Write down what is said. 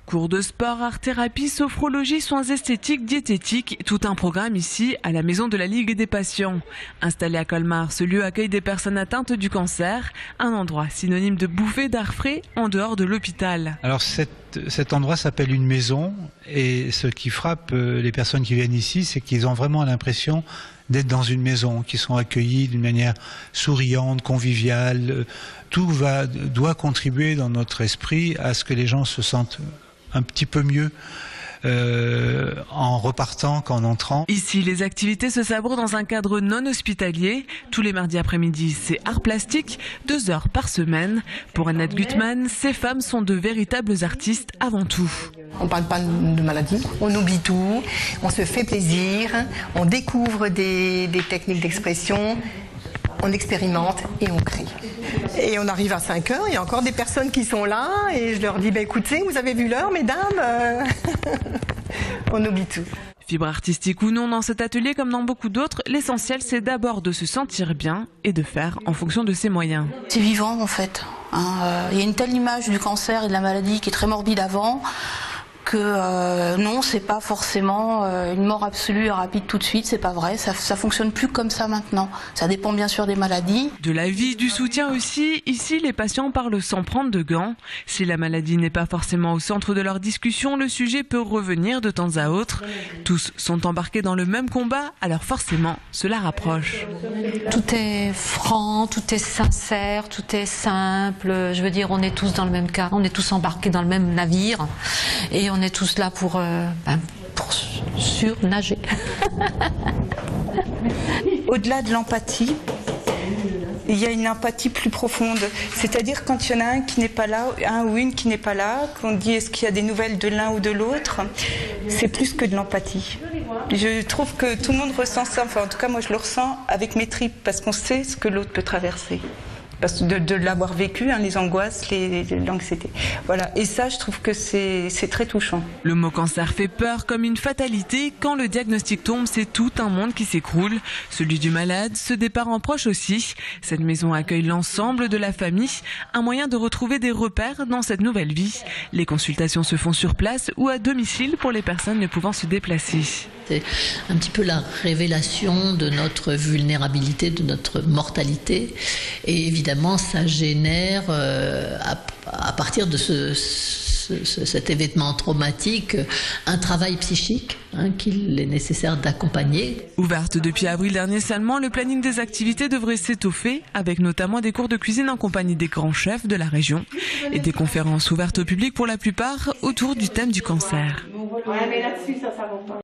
Cours de sport, art-thérapie, sophrologie, soins esthétiques, diététique, tout un programme ici à la Maison de la Ligue des patients. Installé à Colmar, ce lieu accueille des personnes atteintes du cancer, un endroit synonyme de bouffée d'air frais en dehors de l'hôpital. Alors cet endroit s'appelle une maison et ce qui frappe les personnes qui viennent ici, c'est qu'ils ont vraiment l'impression d'être dans une maison, qu'ils sont accueillis d'une manière souriante, conviviale. Tout doit contribuer dans notre esprit à ce que les gens se sentent un petit peu mieux en repartant qu'en entrant. Ici, les activités se sabrent dans un cadre non hospitalier. Tous les mardis après-midi, c'est art plastique, 2 heures par semaine. Pour Annette Gutmann, ces femmes sont de véritables artistes avant tout. On ne parle pas de maladie, on oublie tout, on se fait plaisir, on découvre des techniques d'expression, on expérimente et on crée. Et on arrive à 5 heures, il y a encore des personnes qui sont là et je leur dis écoutez, vous avez vu l'heure mesdames On oublie tout. Fibre artistique ou non dans cet atelier comme dans beaucoup d'autres, l'essentiel c'est d'abord de se sentir bien et de faire en fonction de ses moyens. C'est vivant en fait. Il y a une telle image du cancer et de la maladie qui est très morbide avant que non, c'est pas forcément une mort absolue et rapide tout de suite, c'est pas vrai, ça fonctionne plus comme ça maintenant. Ça dépend bien sûr des maladies. De la vie, du soutien aussi, ici les patients parlent sans prendre de gants. Si la maladie n'est pas forcément au centre de leur discussion, le sujet peut revenir de temps à autre. Tous sont embarqués dans le même combat, alors forcément, cela rapproche. Tout est franc, tout est sincère, tout est simple. Je veux dire, on est tous dans le même cas, on est tous embarqués dans le même navire et on est tous là pour surnager. Au-delà de l'empathie, il y a une empathie plus profonde. C'est-à-dire quand il y en a un qui n'est pas là, un ou une qui n'est pas là, qu'on dit est-ce qu'il y a des nouvelles de l'un ou de l'autre, c'est plus que de l'empathie. Je trouve que tout le monde ressent ça, enfin en tout cas moi je le ressens avec mes tripes, parce qu'on sait ce que l'autre peut traverser. Parce que de l'avoir vécu, les angoisses, l'anxiété. Voilà. Et ça, je trouve que c'est très touchant. Le mot cancer fait peur comme une fatalité. Quand le diagnostic tombe, c'est tout un monde qui s'écroule. Celui du malade, ce départ en proche aussi. Cette maison accueille l'ensemble de la famille. Un moyen de retrouver des repères dans cette nouvelle vie. Les consultations se font sur place ou à domicile pour les personnes ne pouvant se déplacer. C'est un petit peu la révélation de notre vulnérabilité, de notre mortalité. Et évidemment, ça génère, à partir de cet événement traumatique, un travail psychique qu'il est nécessaire d'accompagner. Ouverte depuis avril dernier seulement, le planning des activités devrait s'étoffer, avec notamment des cours de cuisine en compagnie des grands chefs de la région et des conférences ouvertes au public pour la plupart autour du thème du cancer. Ouais, mais là-dessus, ça va pas.